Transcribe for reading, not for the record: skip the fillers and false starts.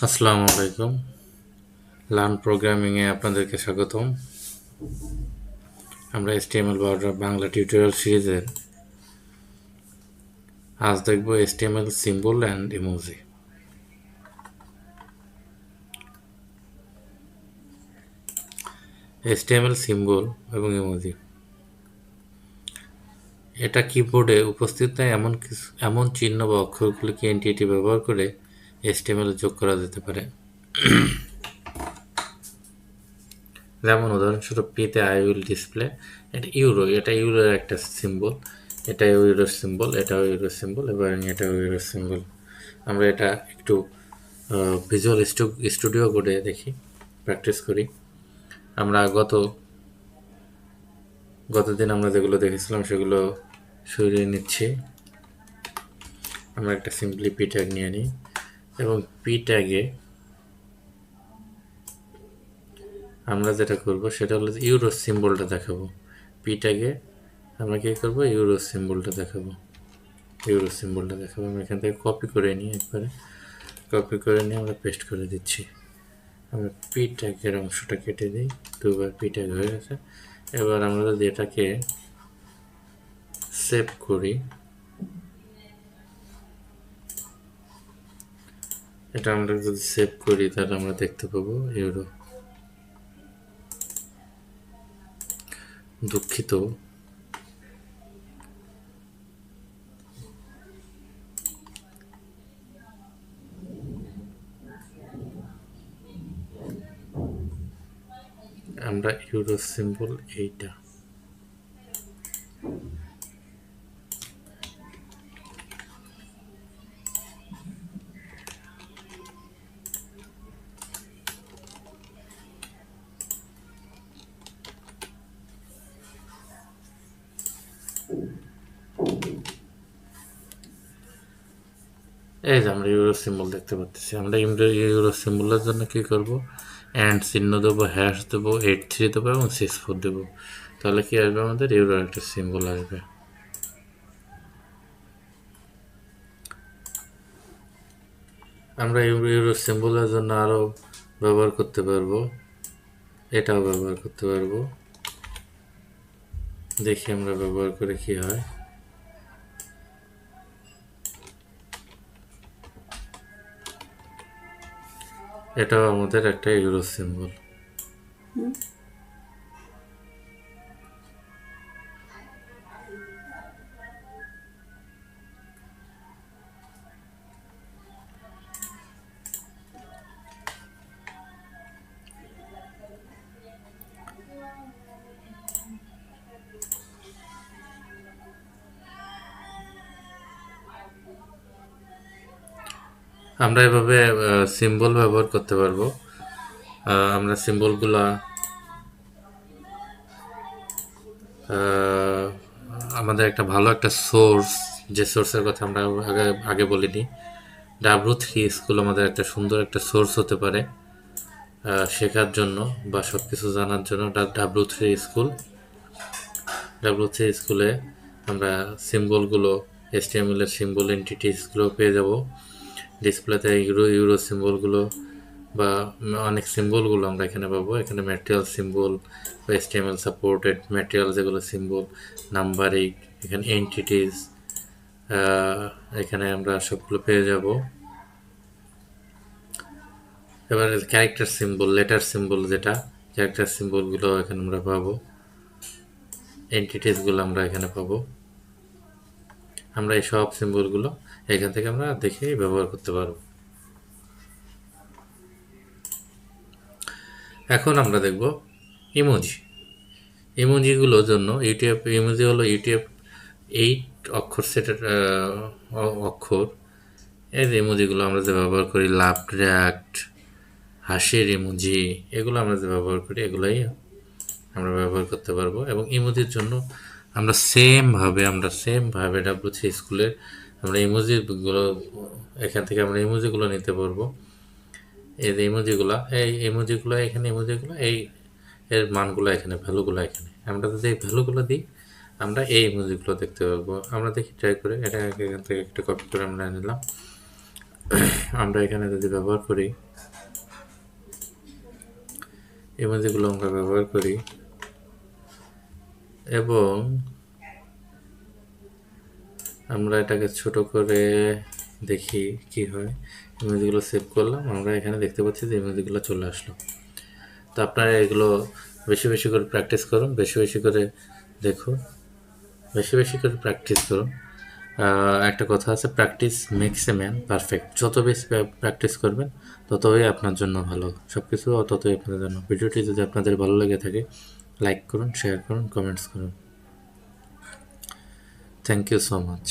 আসসালামু আলাইকুম। লার্ন প্রোগ্রামিংয়ে আপনাদেরকে স্বাগতম। আমরা HTML বাংলা টিউটোরিয়াল সিরিজের আজ দেখব HTML symbol and emoji. HTML symbol এবং ইমোজি এটা কিবোর্ডে উপস্থিত নয় এমন চিহ্ন বা অক্ষরগুলিকে এনটিটি ব্যবহার করে HTML যোগ করা যেতে পারে। যেমন উদাহরণস্বরূপ পিতে আই উইল ডিসপ্লে, এটা ইউরোর একটা সিম্বল, এটা ইউরোর সিম্বল, এটাও ইউরোর সিম্বল এবং এটাও ইউরোর সিম্বল। আমরা এটা একটু ভিজুয়াল স্টুডিও কোডে দেখি, প্র্যাকটিস করি। আমরা গতদিন আমরা যেগুলো দেখেছিলাম সেগুলো সরিয়ে নিচ্ছি। আমরা একটা সিম্পলি পি ট্যাগ নিয়ে নিই এবং পি ট্যাগে আমরা যেটা করব সেটা হলো ইউরো সিম্বলটা দেখাবো। পি ট্যাগে আমরা কী করবো, ইউরো সিম্বলটা দেখাবো। আমি এখান থেকে কপি করে নিই, আমরা পেস্ট করে দিচ্ছি। আমরা পি ট্যাগের অংশটা কেটে দিই, দুবার পি ট্যাগ হয়ে গেছে। এবার আমরা যদি এটাকে সেভ করি, তাহলে আমরা দেখতে পাবো ইউরো। দুঃখিত, আমরা ইউরো সিম্বল এইটা। এই যে আমরা ইউরো সিম্বল দেখতে পাচ্ছি। আমরা ইউরো সিম্বলের জন্য কি করব, অ্যান্ড চিহ্ন দেবো, হ্যাশ দেবো, 83 দেবো এবং 64 দেবো। তাহলে কি আসবে, আমাদের ইউরোর একটা সিম্বল আসবে। আমরা ইউরো সিম্বলের জন্য আরও ব্যবহার করতে পারবো, এটাও ব্যবহার করতে পারবো। দেখি আমরা ব্যবহার করে কি হয়। এটাও আমাদের একটা ইউরো সিম্বল। আমরা এভাবে সিম্বল ব্যবহার করতে পারবো। আমরা সিম্বলগুলা আমাদের একটা ভালো একটা সোর্স, যে সোর্সের কথা আমরা আগে বলিনি, W3 স্কুল আমাদের একটা সুন্দর একটা সোর্স হতে পারে শেখার জন্য বা সব কিছু জানার জন্য। W3 স্কুলে আমরা সিম্বলগুলো, HTML এর সিম্বল এন্টিটিসগুলো পেয়ে যাব। ডিসপ্লেতে ইউরো সিম্বলগুলো বা অনেক সিম্বলগুলো আমরা এখানে পাবো। এখানে ম্যাটেরিয়াল সিম্বল বা HTML সাপোর্টেড ম্যাটেরিয়াল, যেগুলো সিম্বল, নাম্বারিং, এখানে এন্টিটিস, এখানে আমরা সবগুলো পেয়ে যাব। এবার ক্যারেক্টার সিম্বল, লেটার সিম্বল, যেটা ক্যারেক্টার সিম্বলগুলো এখানে আমরা পাবো, এন্টিটিসগুলো আমরা এখানে পাবো। আমরা এই সব সিম্বলগুলো এখান থেকে আমরা দেখে ব্যবহার করতে পারবো। এখন আমরা দেখব ইমোজি। ইমোজিগুলোর জন্য ইমোজি হলো ইউটিএফ 8 অক্ষর সেটের অক্ষর। এই যে ইমোজিগুলো আমরা যে ব্যবহার করি, লাভ রিয়াক্ট, হাসির ইমোজি, এগুলো আমরা যে ব্যবহার করি, এগুলোই আমরা ব্যবহার করতে পারবো। এবং ইমোজির জন্য আমরা সেমভাবে W3 স্কুলের আমরা ইমোজিগুলো এখান থেকে আমরা ইমোজিগুলো নিতে পারবো। এই যে ইমোজিগুলো এর মানগুলো এখানে, ভ্যালুগুলো এখানে। আমরা যদি এই ভ্যালুগুলো দিই, আমরা এই ইমোজিগুলো দেখতে পারবো। আমরা দেখি ট্রাই করে, এটা এখান থেকে একটা কপি করে আমরা নিলাম। আমরা এখানে যদি ব্যবহার করি, ইমোজিগুলো আমরা ব্যবহার করি এবং আমরা এটাকে ছোট করে দেখি কি হয়। ইমেজগুলো সেভ করলাম, আমরা এখানে দেখতে পাচ্ছি যে ইমেজগুলো চলে আসলো। তো আপনারা এগুলো বেশি বেশি করে প্র্যাকটিস করুন, বেশি বেশি করে দেখুন, বেশি বেশি করে প্র্যাকটিস করুন। একটা কথা আছে, practice makes a man perfect. যত বেশি প্র্যাকটিস করবেন ততই আপনার জন্য ভালো, সব কিছু ততই আপনাদের জন্য। ভিডিওটি যদি আপনাদের ভালো লেগে থাকে, লাইক করুন, শেয়ার করুন, কমেন্টস করুন। Thank you so much.